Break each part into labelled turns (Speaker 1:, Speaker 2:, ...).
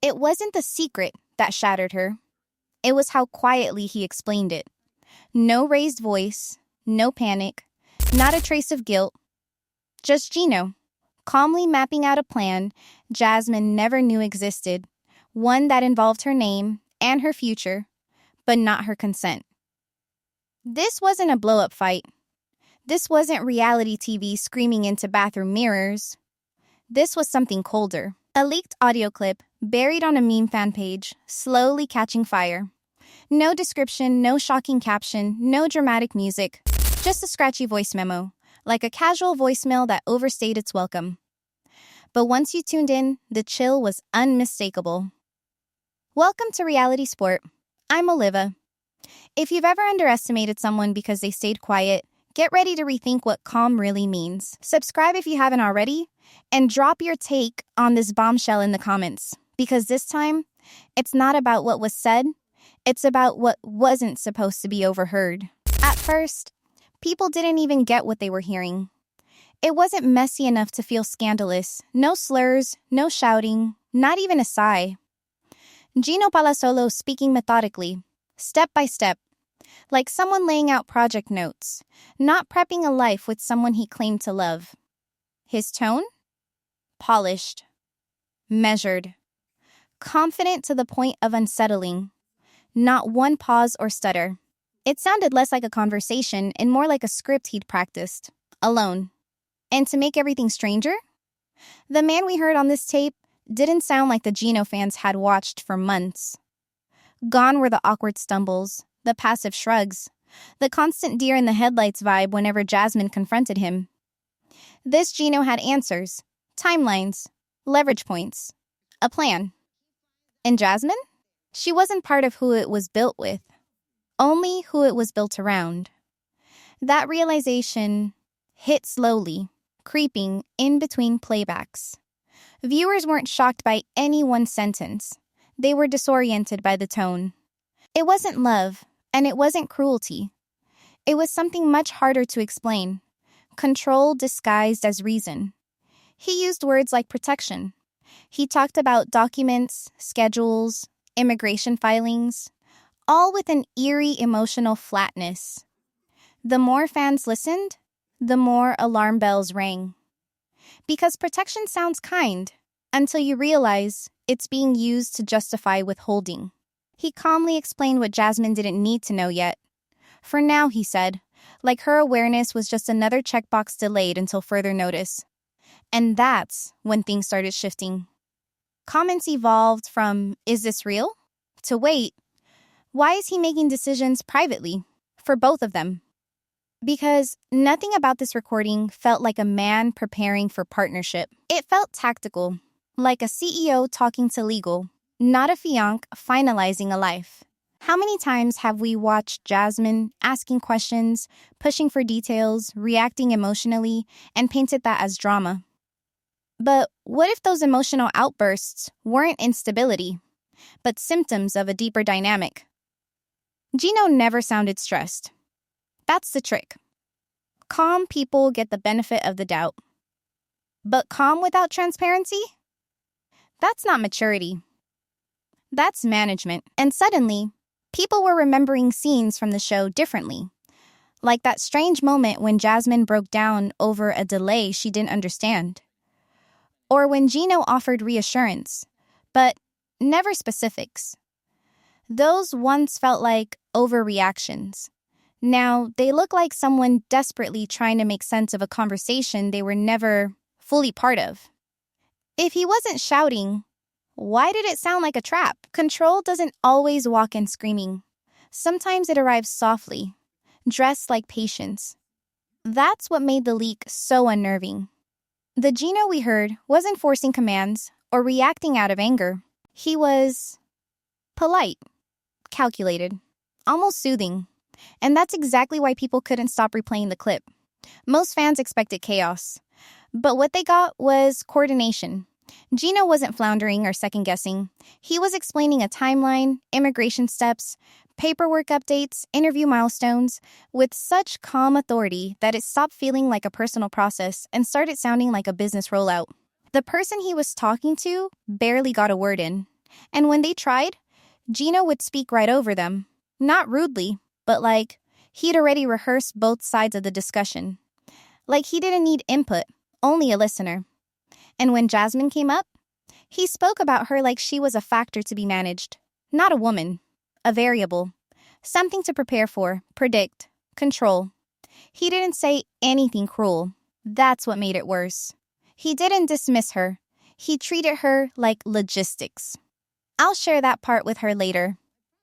Speaker 1: It wasn't the secret that shattered her. It was how quietly he explained it. No raised voice, no panic, not a trace of guilt. Just Gino, calmly mapping out a plan Jasmine never knew existed, one that involved her name and her future, but not her consent. This wasn't a blow-up fight. This wasn't reality TV screaming into bathroom mirrors. This was something colder. A leaked audio clip buried on a meme fan page, slowly catching fire. No description, no shocking caption, no dramatic music, just a scratchy voice memo, like a casual voicemail that overstayed its welcome. But once you tuned in, the chill was unmistakable. Welcome to Reality Sport. I'm Oliva. If you've ever underestimated someone because they stayed quiet, get ready to rethink what calm really means. Subscribe if you haven't already, and drop your take on this bombshell in the comments, because this time, it's not about what was said, it's about what wasn't supposed to be overheard. At first, people didn't even get what they were hearing. It wasn't messy enough to feel scandalous. No slurs, no shouting, not even a sigh. Gino Palazzolo speaking methodically, step by step, like someone laying out project notes, not prepping a life with someone he claimed to love. His tone? Polished, measured, confident to the point of unsettling. Not one pause or stutter. It sounded less like a conversation and more like a script he'd practiced, alone. And to make everything stranger, the man we heard on this tape didn't sound like the Gino fans had watched for months. Gone were the awkward stumbles, the passive shrugs, the constant deer in the headlights vibe whenever Jasmine confronted him. This Gino had answers, timelines, leverage points, a plan. And Jasmine? She wasn't part of who it was built with, only who it was built around. That realization hit slowly, creeping in between playbacks. Viewers weren't shocked by any one sentence. They were disoriented by the tone. It wasn't love, and it wasn't cruelty. It was something much harder to explain. Control disguised as reason. He used words like protection. He talked about documents, schedules, immigration filings, all with an eerie emotional flatness. The more fans listened, the more alarm bells rang. Because protection sounds kind, until you realize it's being used to justify withholding. He calmly explained what Jasmine didn't need to know yet. For now, he said, like her awareness was just another checkbox delayed until further notice. And that's when things started shifting. Comments evolved from, is this real? To wait, why is he making decisions privately? For both of them. Because nothing about this recording felt like a man preparing for partnership. It felt tactical, like a CEO talking to legal, not a fiancé finalizing a life. How many times have we watched Jasmine asking questions, pushing for details, reacting emotionally, and painted that as drama? But what if those emotional outbursts weren't instability, but symptoms of a deeper dynamic? Gino never sounded stressed. That's the trick. Calm people get the benefit of the doubt. But calm without transparency? That's not maturity. That's management. And suddenly, people were remembering scenes from the show differently. Like that strange moment when Jasmine broke down over a delay she didn't understand. Or when Gino offered reassurance, but never specifics. Those once felt like overreactions. Now, they look like someone desperately trying to make sense of a conversation they were never fully part of. If he wasn't shouting, why did it sound like a trap? Control doesn't always walk in screaming. Sometimes it arrives softly, dressed like patience. That's what made the leak so unnerving. The Gino we heard wasn't forcing commands or reacting out of anger. He was polite, calculated, almost soothing. And that's exactly why people couldn't stop replaying the clip. Most fans expected chaos. But what they got was coordination. Gino wasn't floundering or second-guessing. He was explaining a timeline, immigration steps, paperwork updates, interview milestones, with such calm authority that it stopped feeling like a personal process and started sounding like a business rollout. The person he was talking to barely got a word in. And when they tried, Gino would speak right over them. Not rudely, but like he'd already rehearsed both sides of the discussion. Like he didn't need input, only a listener. And when Jasmine came up, he spoke about her like she was a factor to be managed. Not a woman, a variable. Something to prepare for, predict, control. He didn't say anything cruel. That's what made it worse. He didn't dismiss her. He treated her like logistics. I'll share that part with her later.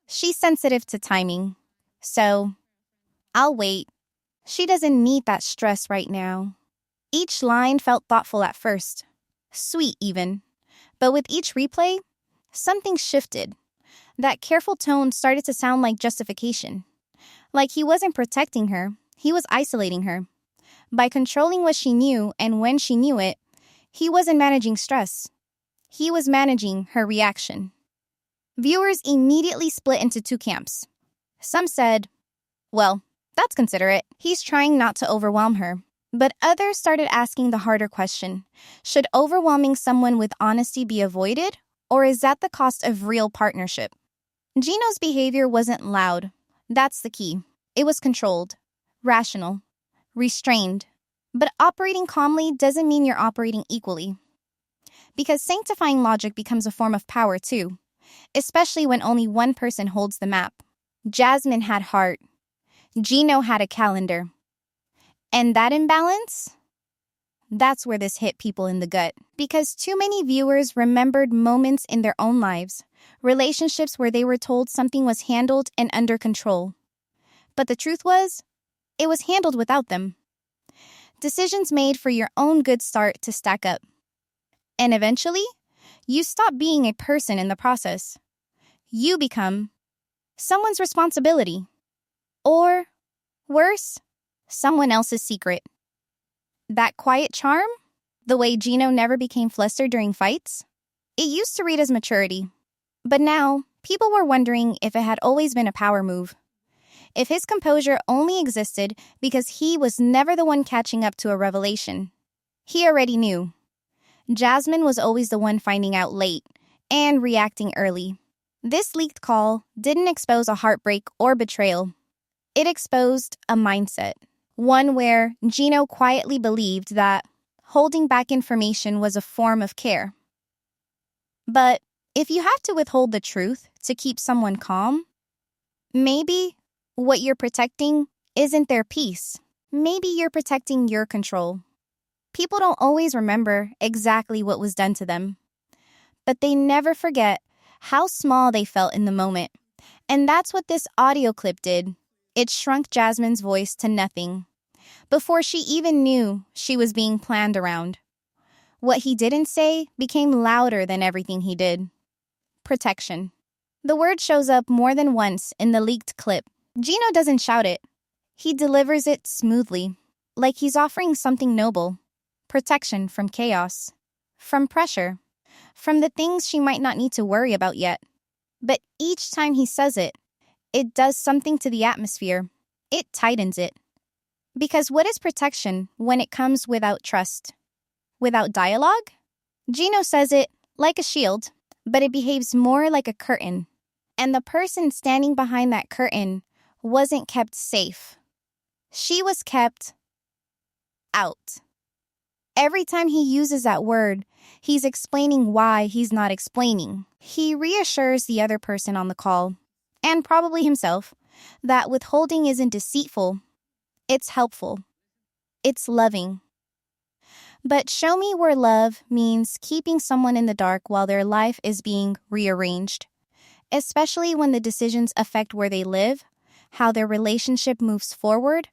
Speaker 1: She's sensitive to timing. So, I'll wait. She doesn't need that stress right now. Each line felt thoughtful at first. Sweet, even. But with each replay, something shifted. That careful tone started to sound like justification. Like he wasn't protecting her, he was isolating her. By controlling what she knew and when she knew it, he wasn't managing stress. He was managing her reaction. Viewers immediately split into two camps. Some said, well, that's considerate. He's trying not to overwhelm her. But others started asking the harder question. Should overwhelming someone with honesty be avoided? Or is that the cost of real partnership? Gino's behavior wasn't loud. That's the key. It was controlled, rational, restrained. But operating calmly doesn't mean you're operating equally. Because sanctifying logic becomes a form of power too, especially when only one person holds the map. Jasmine had heart. Gino had a calendar. And that imbalance? That's where this hit people in the gut. Because too many viewers remembered moments in their own lives, relationships where they were told something was handled and under control. But the truth was, it was handled without them. Decisions made for your own good start to stack up. And eventually, you stop being a person in the process. You become someone's responsibility. Or, worse, someone else's secret. That quiet charm, the way Gino never became flustered during fights, it used to read as maturity. But now, people were wondering if it had always been a power move. If his composure only existed because he was never the one catching up to a revelation. He already knew. Jasmine was always the one finding out late and reacting early. This leaked call didn't expose a heartbreak or betrayal. It exposed a mindset. One where Gino quietly believed that holding back information was a form of care. But if you have to withhold the truth to keep someone calm, maybe what you're protecting isn't their peace. Maybe you're protecting your control. People don't always remember exactly what was done to them, but they never forget how small they felt in the moment. And that's what this audio clip did. It shrunk Jasmine's voice to nothing before she even knew she was being planned around. What he didn't say became louder than everything he did. Protection. The word shows up more than once in the leaked clip. Gino doesn't shout it. He delivers it smoothly, like he's offering something noble. Protection from chaos, from pressure, from the things she might not need to worry about yet. But each time he says it, it does something to the atmosphere. It tightens it. Because what is protection when it comes without trust? Without dialogue? Gino says it like a shield, but it behaves more like a curtain. And the person standing behind that curtain wasn't kept safe. She was kept out. Every time he uses that word, he's explaining why he's not explaining. He reassures the other person on the call, and probably himself, that withholding isn't deceitful. It's helpful. It's loving. But show me where love means keeping someone in the dark while their life is being rearranged, especially when the decisions affect where they live, how their relationship moves forward,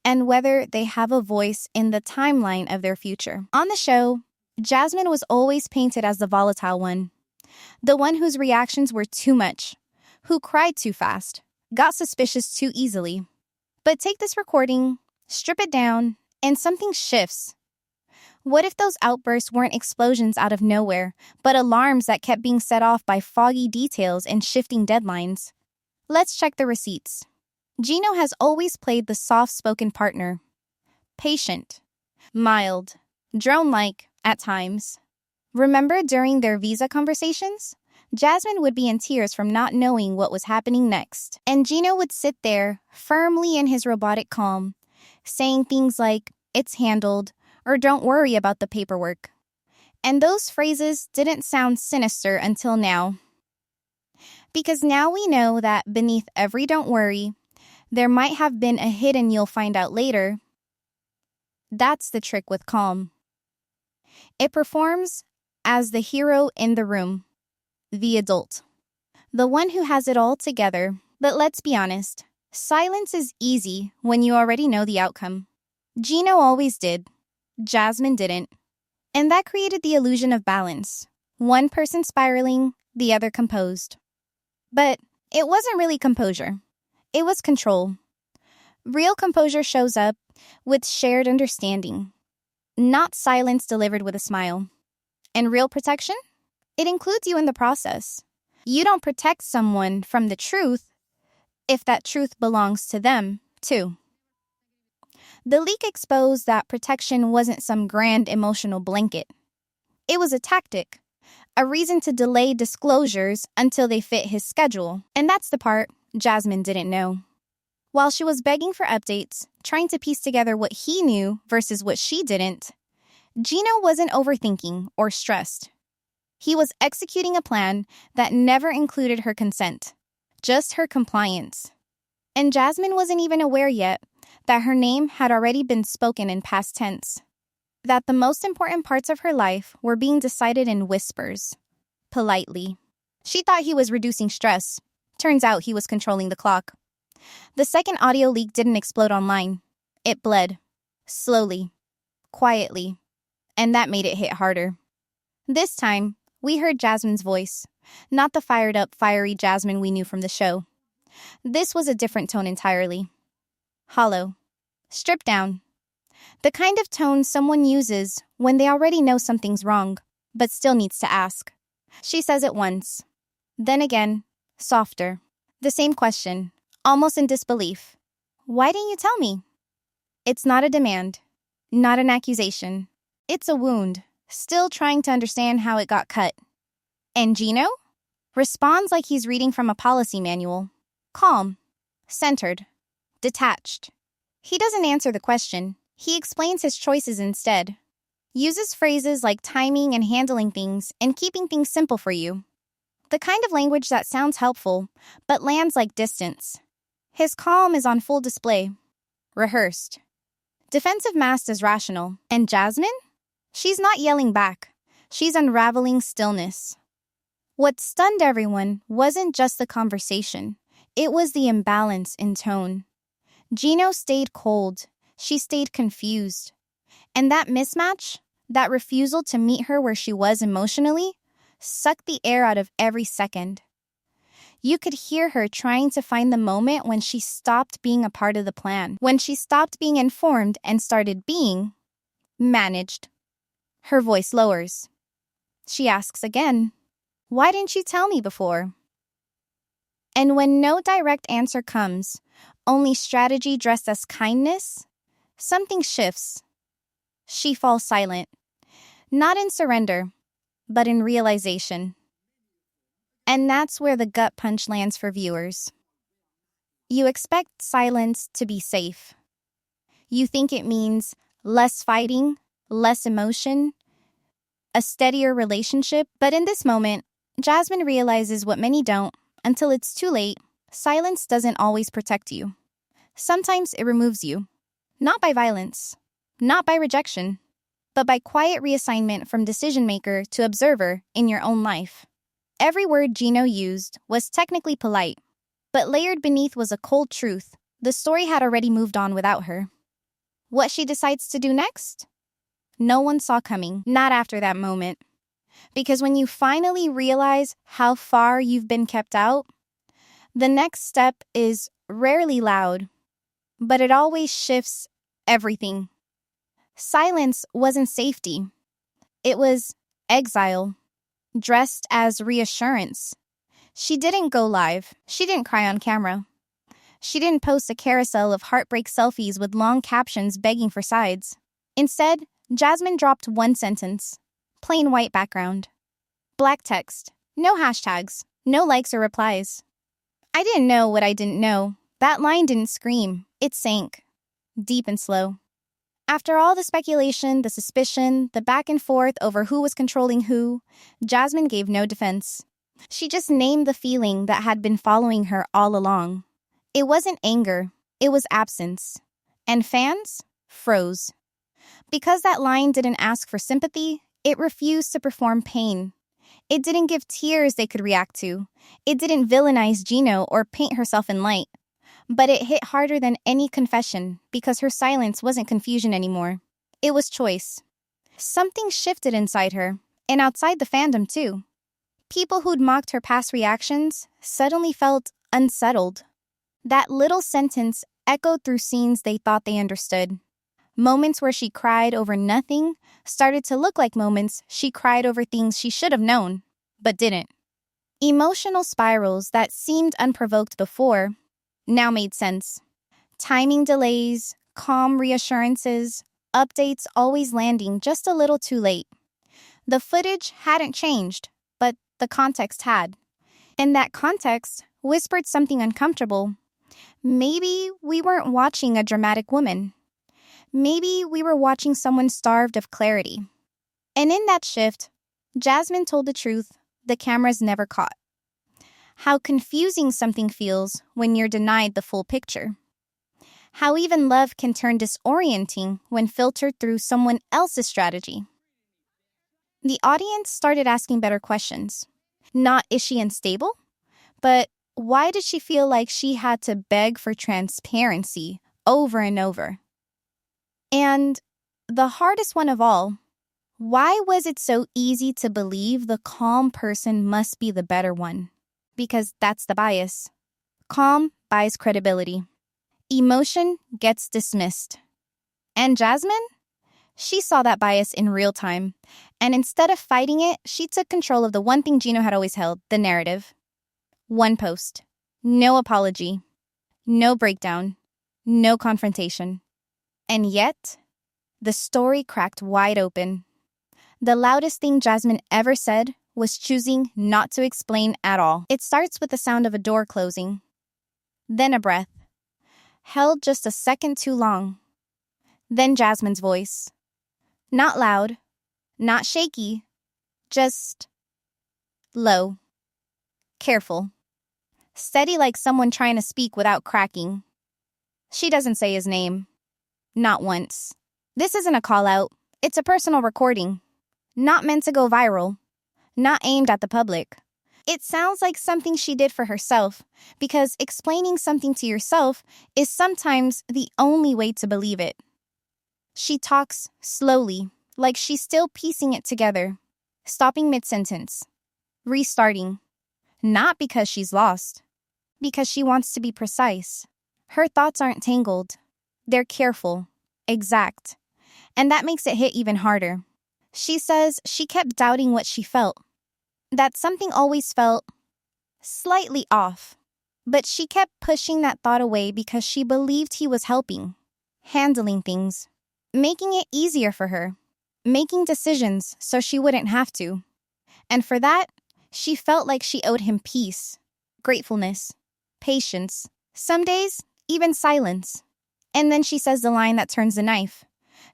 Speaker 1: and whether they have a voice in the timeline of their future. On the show, Jasmine was always painted as the volatile one, the one whose reactions were too much, who cried too fast, got suspicious too easily. But take this recording, strip it down, and something shifts. What if those outbursts weren't explosions out of nowhere, but alarms that kept being set off by foggy details and shifting deadlines? Let's check the receipts. Gino has always played the soft-spoken partner. Patient, mild, drone-like at times. Remember during their visa conversations? Jasmine would be in tears from not knowing what was happening next. And Gino would sit there, firmly in his robotic calm, saying things like, "It's handled," or "Don't worry about the paperwork." And those phrases didn't sound sinister until now. Because now we know that beneath every "don't worry," there might have been a hidden "you'll find out later." That's the trick with calm. It performs as the hero in the room, the adult, the one who has it all together. But let's be honest, silence is easy when you already know the outcome. Gino always did. Jasmine didn't. And that created the illusion of balance. One person spiraling, the other composed. But it wasn't really composure. It was control. Real composure shows up with shared understanding, not silence delivered with a smile. And real protection? It includes you in the process. You don't protect someone from the truth if that truth belongs to them, too. The leak exposed that protection wasn't some grand emotional blanket. It was a tactic, a reason to delay disclosures until they fit his schedule. And that's the part Jasmine didn't know. While she was begging for updates, trying to piece together what he knew versus what she didn't, Gino wasn't overthinking or stressed. He was executing a plan that never included her consent, just her compliance. And Jasmine wasn't even aware yet that her name had already been spoken in past tense, that the most important parts of her life were being decided in whispers, politely. She thought he was reducing stress. Turns out he was controlling the clock. The second audio leak didn't explode online. It bled, slowly, quietly, and that made it hit harder. This time, we heard Jasmine's voice, not the fired-up, fiery Jasmine we knew from the show. This was a different tone entirely. Hollow, stripped down. The kind of tone someone uses when they already know something's wrong, but still needs to ask. She says it once, then again, softer. The same question, almost in disbelief. "Why didn't you tell me?" It's not a demand, not an accusation. It's a wound, still trying to understand how it got cut. And Gino responds like he's reading from a policy manual. Calm, centered, detached. He doesn't answer the question. He explains his choices instead. Uses phrases like timing and handling things and keeping things simple for you. The kind of language that sounds helpful, but lands like distance. His calm is on full display. Rehearsed. Defensive masked as rational. And Jasmine? She's not yelling back. She's unraveling stillness. What stunned everyone wasn't just the conversation. It was the imbalance in tone. Gino stayed cold. She stayed confused. And that mismatch, that refusal to meet her where she was emotionally, sucked the air out of every second. You could hear her trying to find the moment when she stopped being a part of the plan, when she stopped being informed and started being managed. Her voice lowers. She asks again, "Why didn't you tell me before?" And when no direct answer comes, only strategy dressed as kindness, something shifts. She falls silent, not in surrender, but in realization. And that's where the gut punch lands for viewers. You expect silence to be safe. You think it means less fighting, less emotion, a steadier relationship. But in this moment, Jasmine realizes what many don't until it's too late. Silence doesn't always protect you. Sometimes it removes you. Not by violence, not by rejection, but by quiet reassignment from decision maker to observer in your own life. Every word Gino used was technically polite, but layered beneath was a cold truth. The story had already moved on without her. What she decides to do next? No one saw coming, not after that moment. Because when you finally realize how far you've been kept out, the next step is rarely loud, but it always shifts everything. Silence wasn't safety. It was exile, dressed as reassurance. She didn't go live. She didn't cry on camera. She didn't post a carousel of heartbreak selfies with long captions begging for sides. Instead, Jasmine dropped one sentence, plain white background, black text, No hashtags, no likes or replies. I didn't know what I didn't know. That line didn't scream. It sank. Deep and slow. After all the speculation, the suspicion, the back and forth over who was controlling who, Jasmine gave no defense. She just named the feeling that had been following her all along. It wasn't anger. It was absence. And fans froze. Because that line didn't ask for sympathy, it refused to perform pain. It didn't give tears they could react to. It didn't villainize Gino or paint herself in light. But it hit harder than any confession because her silence wasn't confusion anymore. It was choice. Something shifted inside her, and outside the fandom too. People who'd mocked her past reactions suddenly felt unsettled. That little sentence echoed through scenes they thought they understood. Moments where she cried over nothing started to look like moments she cried over things she should have known, but didn't. Emotional spirals that seemed unprovoked before now made sense. Timing delays, calm reassurances, updates always landing just a little too late. The footage hadn't changed, but the context had. And that context whispered something uncomfortable. Maybe we weren't watching a dramatic woman. Maybe we were watching someone starved of clarity. And in that shift, Jasmine told the truth the cameras never caught. How confusing something feels when you're denied the full picture. How even love can turn disorienting when filtered through someone else's strategy. The audience started asking better questions. Not is she unstable, but why did she feel like she had to beg for transparency over and over? And the hardest one of all, why was it so easy to believe the calm person must be the better one? Because that's the bias. Calm buys credibility. Emotion gets dismissed. And Jasmine? She saw that bias in real time. And instead of fighting it, she took control of the one thing Gino had always held, the narrative. One post. No apology. No breakdown. No confrontation. And yet, the story cracked wide open. The loudest thing Jasmine ever said was choosing not to explain at all. It starts with the sound of a door closing. Then a breath. Held just a second too long. Then Jasmine's voice. Not loud. Not shaky. Just low. Careful. Steady like someone trying to speak without cracking. She doesn't say his name. Not once. This isn't a call-out. It's a personal recording. Not meant to go viral. Not aimed at the public. It sounds like something she did for herself, because explaining something to yourself is sometimes the only way to believe it. She talks slowly, like she's still piecing it together, stopping mid-sentence, restarting. Not because she's lost, because she wants to be precise. Her thoughts aren't tangled. They're careful, exact, and that makes it hit even harder. She says she kept doubting what she felt, that something always felt slightly off, but she kept pushing that thought away because she believed he was helping, handling things, making it easier for her, making decisions so she wouldn't have to. And for that, she felt like she owed him peace, gratefulness, patience, some days, even silence. And then she says the line that turns the knife.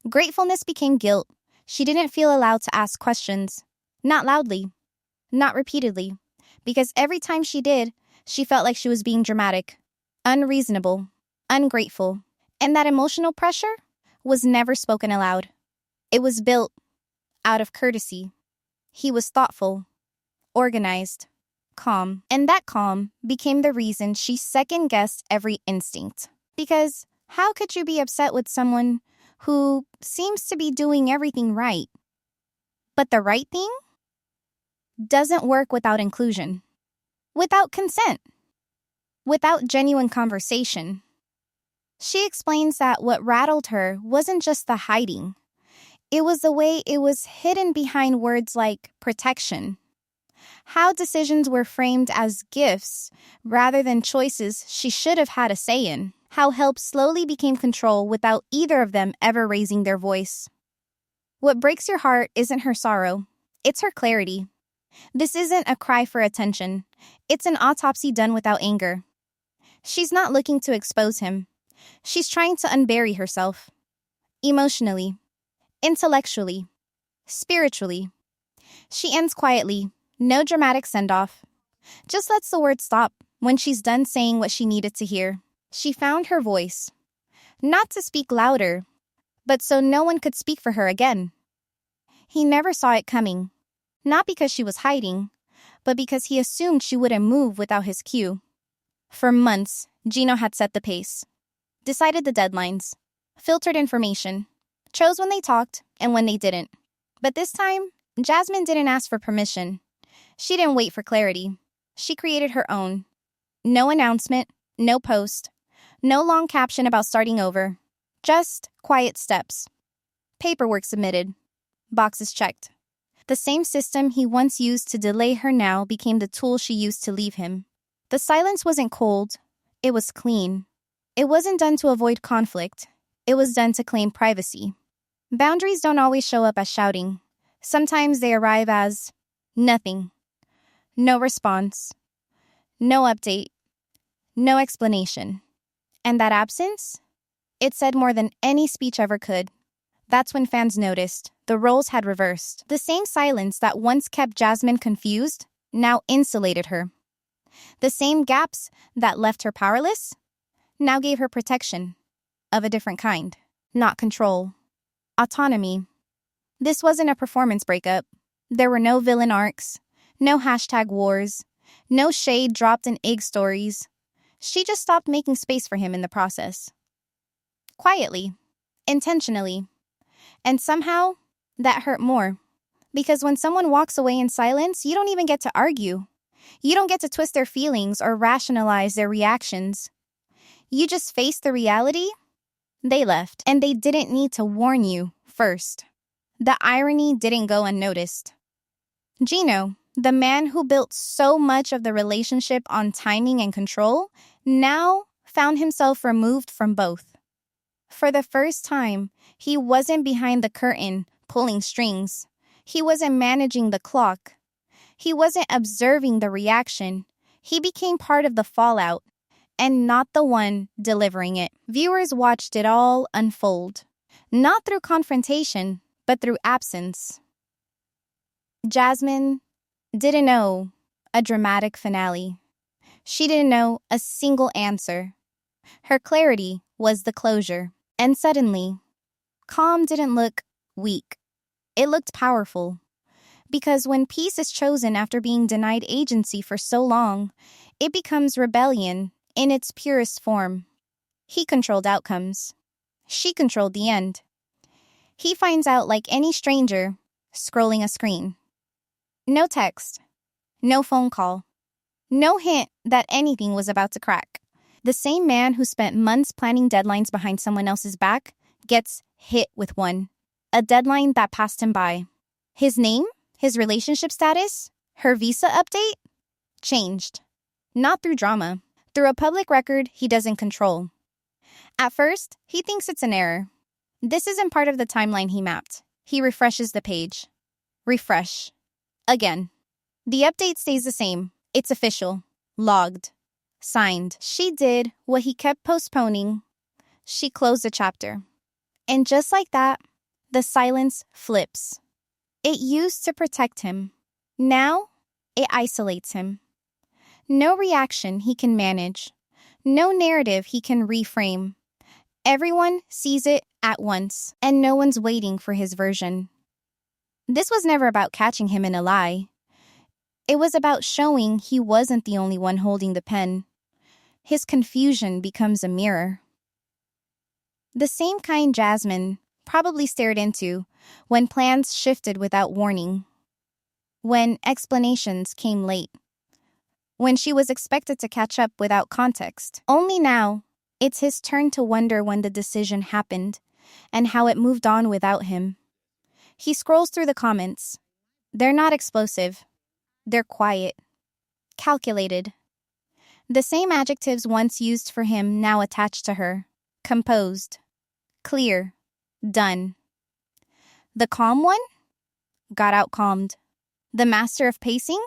Speaker 1: Gratefulness became guilt. She didn't feel allowed to ask questions. Not loudly. Not repeatedly. Because every time she did, she felt like she was being dramatic, unreasonable, ungrateful. And that emotional pressure was never spoken aloud. It was built out of courtesy. He was thoughtful, organized, calm. And that calm became the reason she second-guessed every instinct. Because how could you be upset with someone who seems to be doing everything right? But the right thing doesn't work without inclusion, without consent, without genuine conversation. She explains that what rattled her wasn't just the hiding. It was the way it was hidden behind words like protection. How decisions were framed as gifts rather than choices she should have had a say in. How help slowly became control without either of them ever raising their voice. What breaks your heart isn't her sorrow, it's her clarity. This isn't a cry for attention. It's an autopsy done without anger. She's not looking to expose him. She's trying to unbury herself. Emotionally, intellectually, spiritually. She ends quietly, no dramatic send-off. Just lets the word stop when she's done saying what she needed to hear. She found her voice. Not to speak louder, but so no one could speak for her again. He never saw it coming. Not because she was hiding, but because he assumed she wouldn't move without his cue. For months, Gino had set the pace, decided the deadlines, filtered information, chose when they talked and when they didn't. But this time, Jasmine didn't ask for permission. She didn't wait for clarity. She created her own. No announcement, no post, no long caption about starting over. Just quiet steps. Paperwork submitted. Boxes checked. The same system he once used to delay her now became the tool she used to leave him. The silence wasn't cold. It was clean. It wasn't done to avoid conflict. It was done to claim privacy. Boundaries don't always show up as shouting. Sometimes they arrive as nothing. No response. No update. No explanation. And that absence? It said more than any speech ever could. That's when fans noticed. The roles had reversed. The same silence that once kept Jasmine confused now insulated her. The same gaps that left her powerless now gave her protection. Of a different kind. Not control. Autonomy. This wasn't a performance breakup. There were no villain arcs. No #wars. No shade dropped in egg stories. She just stopped making space for him in the process. Quietly. Intentionally. And somehow, that hurt more. Because when someone walks away in silence, you don't even get to argue. You don't get to twist their feelings or rationalize their reactions. You just face the reality. They left, and they didn't need to warn you first. The irony didn't go unnoticed. Gino, the man who built so much of the relationship on timing and control, now found himself removed from both. For the first time, he wasn't behind the curtain, pulling strings. He wasn't managing the clock. He wasn't observing the reaction. He became part of the fallout, and not the one delivering it. Viewers watched it all unfold, not through confrontation, but through absence. Jasmine didn't know a dramatic finale. She didn't know a single answer. Her clarity was the closure. And suddenly, calm didn't look weak. It looked powerful. Because when peace is chosen after being denied agency for so long, it becomes rebellion in its purest form. He controlled outcomes. She controlled the end. He finds out like any stranger, scrolling a screen. No text. No phone call. No hint that anything was about to crack. The same man who spent months planning deadlines behind someone else's back gets hit with one. A deadline that passed him by. His name, his relationship status, her visa update, changed. Not through drama. Through a public record he doesn't control. At first, he thinks it's an error. This isn't part of the timeline he mapped. He refreshes the page. Refresh. Again. The update stays the same. It's official. Logged. Signed. She did what he kept postponing. She closed the chapter. And just like that, the silence flips. It used to protect him. Now, it isolates him. No reaction he can manage. No narrative he can reframe. Everyone sees it at once, and no one's waiting for his version. This was never about catching him in a lie. It was about showing he wasn't the only one holding the pen. His confusion becomes a mirror. The same kind Jasmine probably stared into when plans shifted without warning. When explanations came late. When she was expected to catch up without context. Only now, it's his turn to wonder when the decision happened and how it moved on without him. He scrolls through the comments. They're not explosive. They're quiet. Calculated. The same adjectives once used for him now attached to her. Composed. Clear. Done. The calm one got out calmed. The master of pacing?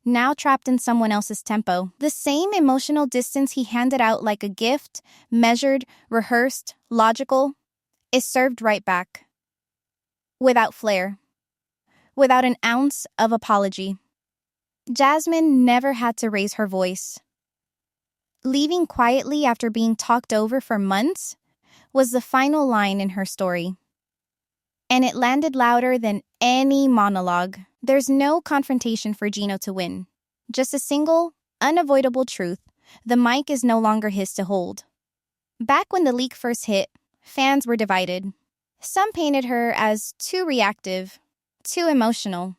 Speaker 1: Now trapped in someone else's tempo. The same emotional distance he handed out like a gift, measured, rehearsed, logical, is served right back. Without flair. Without an ounce of apology. Jasmine never had to raise her voice. Leaving quietly after being talked over for months was the final line in her story. And it landed louder than any monologue. There's no confrontation for Gino to win. Just a single, unavoidable truth. The mic is no longer his to hold. Back when the leak first hit, fans were divided. Some painted her as too reactive, too emotional.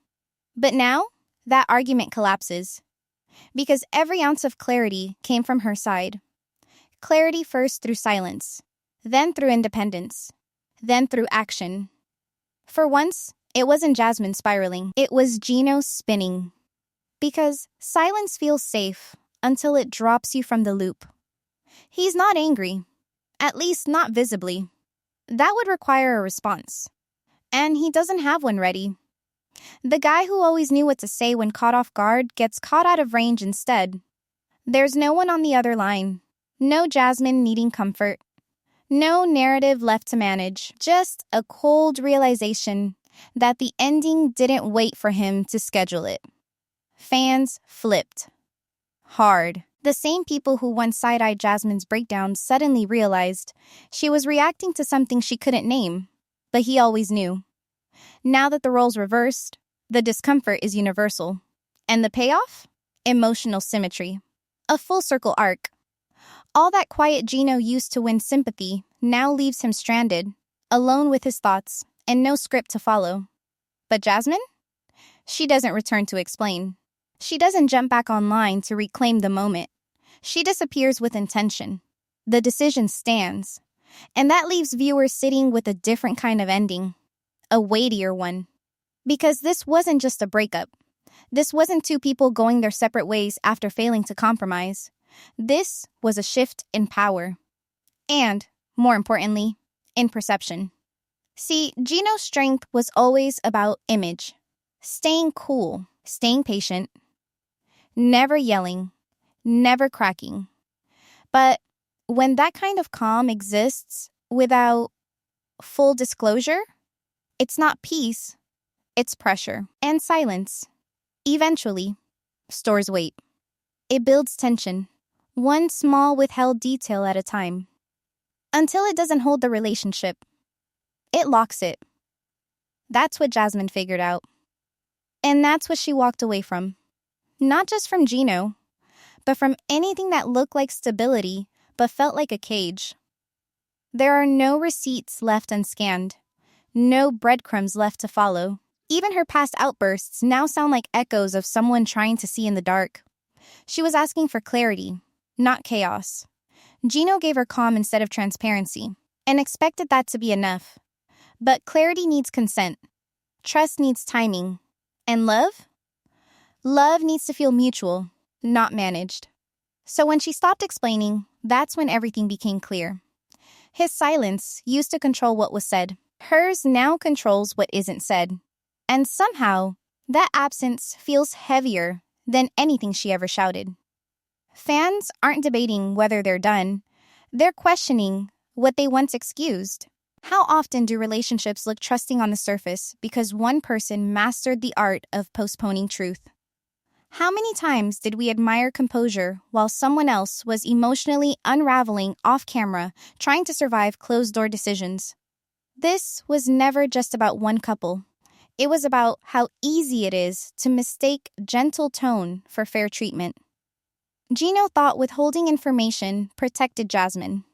Speaker 1: But now, that argument collapses. Because every ounce of clarity came from her side. Clarity first through silence, then through independence, then through action. For once, it wasn't Jasmine spiraling. It was Gino spinning. Because silence feels safe until it drops you from the loop. He's not angry, at least not visibly. That would require a response. And he doesn't have one ready. The guy who always knew what to say when caught off guard gets caught out of range instead. There's no one on the other line. No Jasmine needing comfort. No narrative left to manage. Just a cold realization that the ending didn't wait for him to schedule it. Fans flipped. Hard. The same people who once side-eyed Jasmine's breakdown suddenly realized she was reacting to something she couldn't name, but he always knew. Now that the roles reversed, the discomfort is universal. And the payoff? Emotional symmetry. A full circle arc. All that quiet Gino used to win sympathy now leaves him stranded, alone with his thoughts, and no script to follow. But Jasmine? She doesn't return to explain. She doesn't jump back online to reclaim the moment. She disappears with intention. The decision stands. And that leaves viewers sitting with a different kind of ending. A weightier one. Because this wasn't just a breakup. This wasn't two people going their separate ways after failing to compromise. This was a shift in power. And, more importantly, in perception. See, Gino's strength was always about image. Staying cool, staying patient, never yelling, never cracking. But when that kind of calm exists without full disclosure, it's not peace, it's pressure and silence. Eventually, stores weight. It builds tension, one small withheld detail at a time. Until it doesn't hold the relationship. It locks it. That's what Jasmine figured out. And that's what she walked away from. Not just from Gino, but from anything that looked like stability but felt like a cage. There are no receipts left unscanned. No breadcrumbs left to follow. Even her past outbursts now sound like echoes of someone trying to see in the dark. She was asking for clarity, not chaos. Gino gave her calm instead of transparency, and expected that to be enough. But clarity needs consent. Trust needs timing. And love? Love needs to feel mutual, not managed. So when she stopped explaining, that's when everything became clear. His silence used to control what was said. Hers now controls what isn't said. And somehow, that absence feels heavier than anything she ever shouted. Fans aren't debating whether they're done. They're questioning what they once excused. How often do relationships look trusting on the surface because one person mastered the art of postponing truth? How many times did we admire composure while someone else was emotionally unraveling off camera, trying to survive closed-door decisions? This was never just about one couple. It was about how easy it is to mistake gentle tone for fair treatment. Gino thought withholding information protected Jasmine.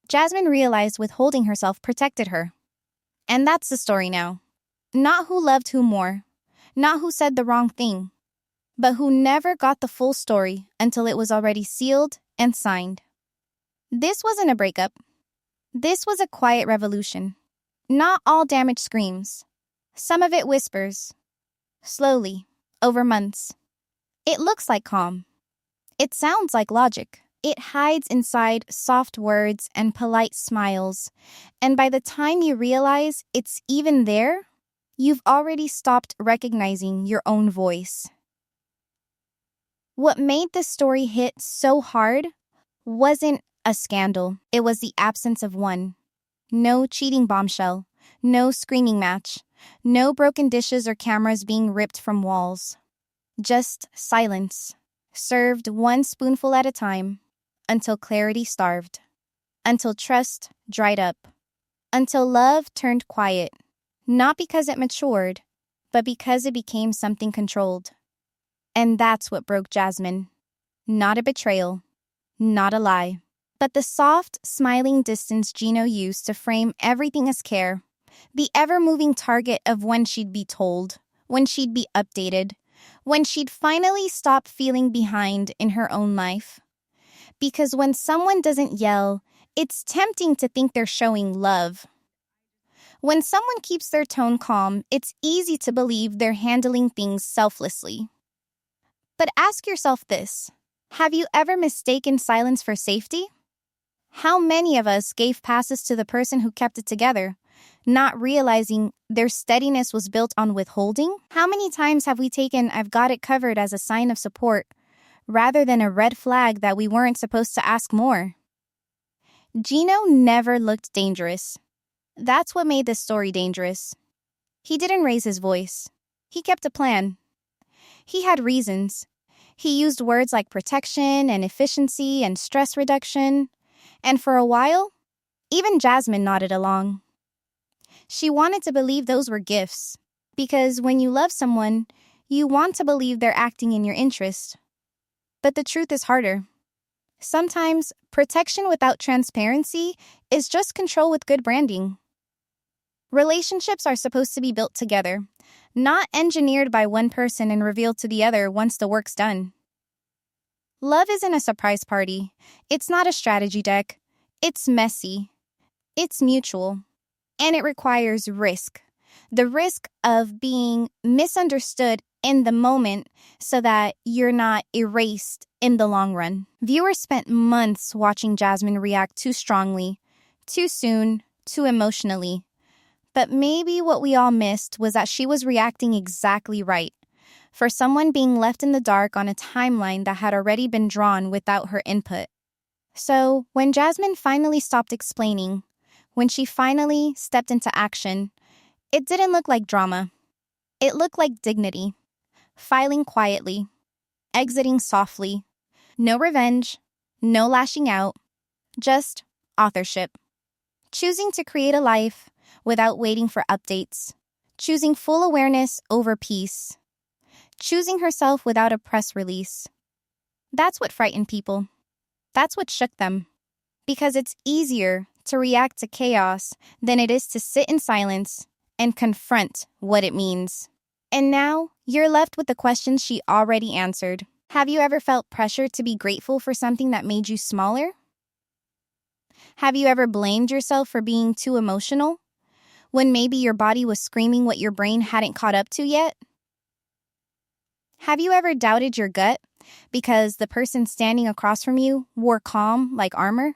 Speaker 1: Jasmine realized withholding herself protected her. And that's the story now. Not who loved who more, not who said the wrong thing, but who never got the full story until it was already sealed and signed. This wasn't a breakup. This was a quiet revolution. Not all damage screams. Some of it whispers. Slowly, over months. It looks like calm. It sounds like logic. It hides inside soft words and polite smiles. And by the time you realize it's even there, You've already stopped recognizing your own voice. What made this story hit so hard wasn't a scandal. It was the absence of one. No cheating bombshell, no screaming match, no broken dishes or cameras being ripped from walls. Just silence, served one spoonful at a time, until clarity starved, until trust dried up, until love turned quiet, not because it matured, but because it became something controlled. And that's what broke Jasmine. Not a betrayal, not a lie, but the soft, smiling distance Gino used to frame everything as care, the ever-moving target of when she'd be told, when she'd be updated, when she'd finally stop feeling behind in her own life. Because when someone doesn't yell, it's tempting to think they're showing love. When someone keeps their tone calm, it's easy to believe they're handling things selflessly. But ask yourself this: have you ever mistaken silence for safety? How many of us gave passes to the person who kept it together, not realizing their steadiness was built on withholding? How many times have we taken "I've got it covered" as a sign of support, rather than a red flag that we weren't supposed to ask more? Gino never looked dangerous. That's what made this story dangerous. He didn't raise his voice. He kept a plan. He had reasons. He used words like protection and efficiency and stress reduction. And for a while, even Jasmine nodded along. She wanted to believe those were gifts, because when you love someone, you want to believe they're acting in your interest. But the truth is harder. Sometimes, protection without transparency is just control with good branding. Relationships are supposed to be built together, not engineered by one person and revealed to the other once the work's done. Love isn't a surprise party. It's not a strategy deck. It's messy. It's mutual. And it requires risk. The risk of being misunderstood in the moment so that you're not erased in the long run. Viewers spent months watching Jasmine react too strongly, too soon, too emotionally. But maybe what we all missed was that she was reacting exactly right, for someone being left in the dark on a timeline that had already been drawn without her input. So, when Jasmine finally stopped explaining, when she finally stepped into action, it didn't look like drama. It looked like dignity. Filing quietly, exiting softly. No revenge, no lashing out, just authorship. Choosing to create a life without waiting for updates. Choosing full awareness over peace. Choosing herself without a press release. That's what frightened people. That's what shook them. Because it's easier to react to chaos than it is to sit in silence and confront what it means. And now, you're left with the questions she already answered. Have you ever felt pressure to be grateful for something that made you smaller? Have you ever blamed yourself for being too emotional, when maybe your body was screaming what your brain hadn't caught up to yet? Have you ever doubted your gut because the person standing across from you wore calm like armor?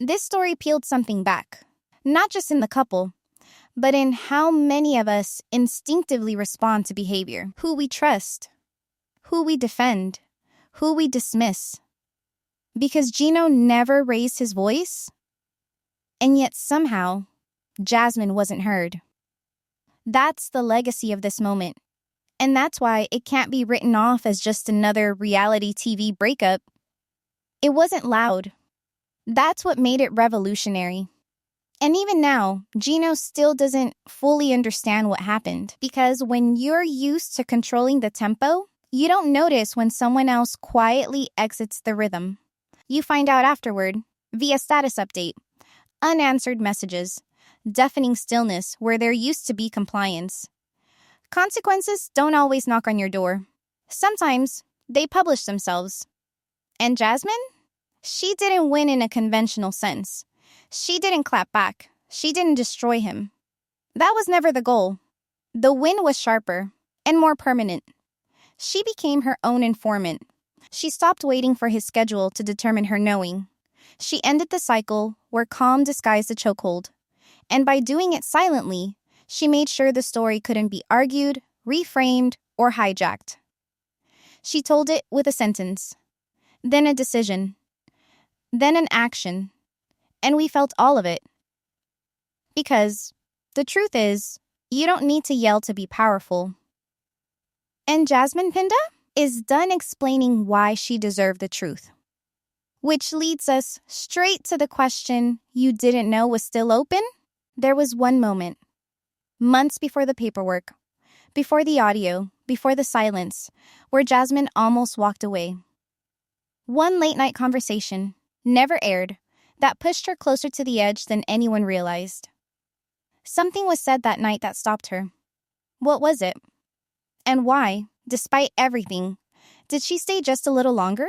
Speaker 1: This story peeled something back, not just in the couple, but in how many of us instinctively respond to behavior, who we trust, who we defend, who we dismiss. Because Gino never raised his voice, and yet somehow, Jasmine wasn't heard. That's the legacy of this moment. And that's why it can't be written off as just another reality TV breakup. It wasn't loud. That's what made it revolutionary. And even now, Gino still doesn't fully understand what happened. Because when you're used to controlling the tempo, you don't notice when someone else quietly exits the rhythm. You find out afterward, via status update, unanswered messages, deafening stillness where there used to be compliance. Consequences don't always knock on your door. Sometimes they publish themselves. And Jasmine? She didn't win in a conventional sense. She didn't clap back. She didn't destroy him. That was never the goal. The win was sharper and more permanent. She became her own informant. She stopped waiting for his schedule to determine her knowing. She ended the cycle where calm disguised a chokehold. And by doing it silently, She made sure the story couldn't be argued, reframed, or hijacked. She told it with a sentence, then a decision, then an action, and we felt all of it. Because the truth is, you don't need to yell to be powerful. And Jasmine Pineda is done explaining why she deserved the truth. Which leads us straight to the question you didn't know was still open? There was one moment, months before the paperwork, before the audio, before the silence, where Jasmine almost walked away. One late-night conversation, never aired, that pushed her closer to the edge than anyone realized. Something was said that night that stopped her. What was it? And why, despite everything, did she stay just a little longer?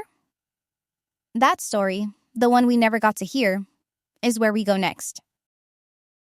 Speaker 1: That story, the one we never got to hear, is where we go next.